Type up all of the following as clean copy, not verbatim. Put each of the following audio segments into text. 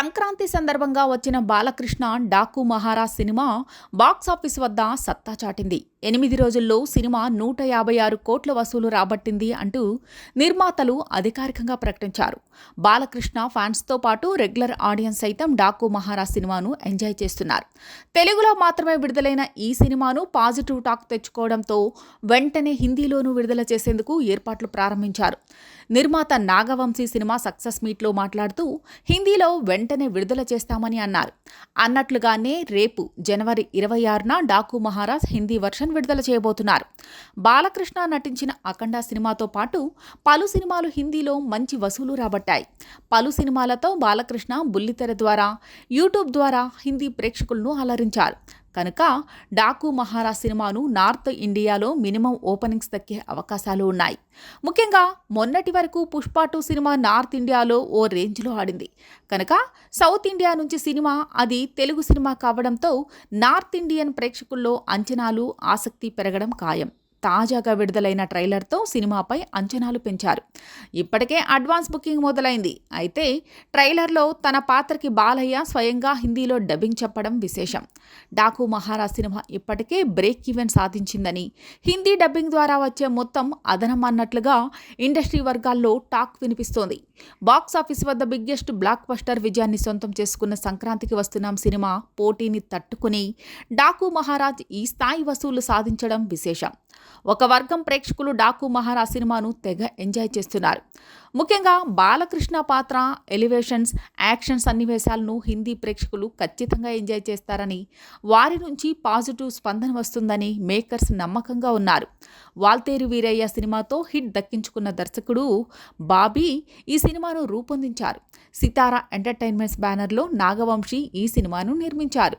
సంక్రాంతి సందర్భంగా వచ్చిన Balakrishna Daaku Maharaj cinema box office వద్ద సత్తా చాటింది. 8 రోజుల్లో సినిమా 156 కోట్ల వసూలు రాబట్టింది అంటూ నిర్మాతలు అధికారికంగా ప్రకటించారు. బాలకృష్ణ ఫ్యాన్స్తో పాటు రెగ్యులర్ ఆడియన్స్ సైతం డాకు మహారాజ్ సినిమాను ఎంజాయ్ చేస్తున్నారు. తెలుగులో మాత్రమే విడుదలైన ఈ సినిమాను పాజిటివ్ టాక్ తెచ్చుకోవడంతో వెంటనే హిందీలోనూ విడుదల చేసేందుకు ఏర్పాట్లు ప్రారంభించారు. నిర్మాత నాగవంశీ సినిమా సక్సెస్ మీట్లో మాట్లాడుతూ హిందీలో వెంటనే విడుదల చేస్తామని అన్నారు. అన్నట్లుగానే రేపు జనవరి 26న డాకు మహారాజ్ హిందీ వర్షన్ విడుదల చేయబోతున్నారు. బాలకృష్ణ నటించిన అఖండ సినిమాతో పాటు పలు సినిమాలు హిందీలో మంచి వసూలు రాబట్టాయి. పలు సినిమాలతో బాలకృష్ణ బుల్లితెర ద్వారా, యూట్యూబ్ ద్వారా హిందీ ప్రేక్షకులను అలరించారు. కనుక డాకు మహారాజ్ సినిమాను నార్త్ ఇండియాలో మినిమం ఓపెనింగ్స్ దక్కే అవకాశాలు ఉన్నాయి. ముఖ్యంగా మొన్నటి వరకు పుష్ప 2 సినిమా నార్త్ ఇండియాలో ఓ రేంజ్లో ఆడింది. కనుక సౌత్ ఇండియా నుంచి సినిమా అది తెలుగు సినిమా కావడంతో నార్త్ ఇండియన్ ప్రేక్షకుల్లో అంచనాలు, ఆసక్తి పెరగడం ఖాయం. తాజాగా విడుదలైన ట్రైలర్తో సినిమాపై అంచనాలు పెంచారు. ఇప్పటికే అడ్వాన్స్ బుకింగ్ మొదలైంది. అయితే ట్రైలర్లో తన పాత్రకి బాలయ్య స్వయంగా హిందీలో డబ్బింగ్ చెప్పడం విశేషం. డాకు మహారాజ్ సినిమా ఇప్పటికే బ్రేక్ ఈవెన్ సాధించిందని, హిందీ డబ్బింగ్ ద్వారా వచ్చే మొత్తం అదనం అన్నట్లుగా ఇండస్ట్రీ వర్గాల్లో టాక్ వినిపిస్తోంది. బాక్సాఫీస్ వద్ద బిగ్గెస్ట్ బ్లాక్ బస్టర్ విజయాన్ని సొంతం చేసుకున్న సంక్రాంతికి వస్తున్నాం సినిమా పోటీని తట్టుకుని డాకు మహారాజ్ ఈ స్థాయి వసూలు సాధించడం విశేషం. ఒక వర్గం ప్రేక్షకులు డాకు మహారాజ్ సినిమాను తెగ ఎంజాయ్ చేస్తున్నారు. ముఖ్యంగా బాలకృష్ణ పాత్ర, ఎలివేషన్స్, యాక్షన్ సన్నివేశాలను హిందీ ప్రేక్షకులు ఖచ్చితంగా ఎంజాయ్ చేస్తారని, వారి నుంచి పాజిటివ్ స్పందన వస్తుందని మేకర్స్ నమ్మకంగా ఉన్నారు. వాల్తేరు వీరయ్య సినిమాతో హిట్ దక్కించుకున్న దర్శకుడు బాబీ ఈ సినిమాను రూపొందించారు. సితారా ఎంటర్టైన్మెంట్స్ బ్యానర్లో నాగవంశీ ఈ సినిమాను నిర్మించారు.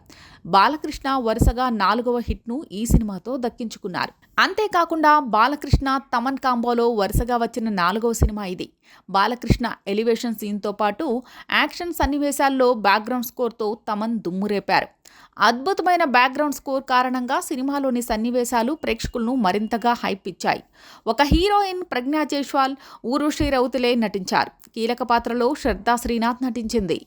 బాలకృష్ణ వరుసగా 4వ హిట్ను ఈ సినిమాతో దక్కించుకున్నారు. అంతేకాకుండా బాలకృష్ణ తమన్ కాంబోలో వరుసగా వచ్చిన 4వ సినిమా ఇది. బాలకృష్ణ ఎలివేషన్ సీన్తో పాటు యాక్షన్ సన్నివేశాల్లో బ్యాక్గ్రౌండ్ స్కోర్తో తమన్ దుమ్మురేపారు. అద్భుతమైన బ్యాక్గ్రౌండ్ స్కోర్ కారణంగా సినిమాలోని సన్నివేశాలు ప్రేక్షకులను మరింతగా హైప్ ఇచ్చాయి. ఒక హీరోయిన్ ప్రజ్ఞా జైస్వాల్, ఊర్వశి రౌతేలే నటించారు. కీలక పాత్రలో శ్రద్ధా శ్రీనాథ్ నటించింది.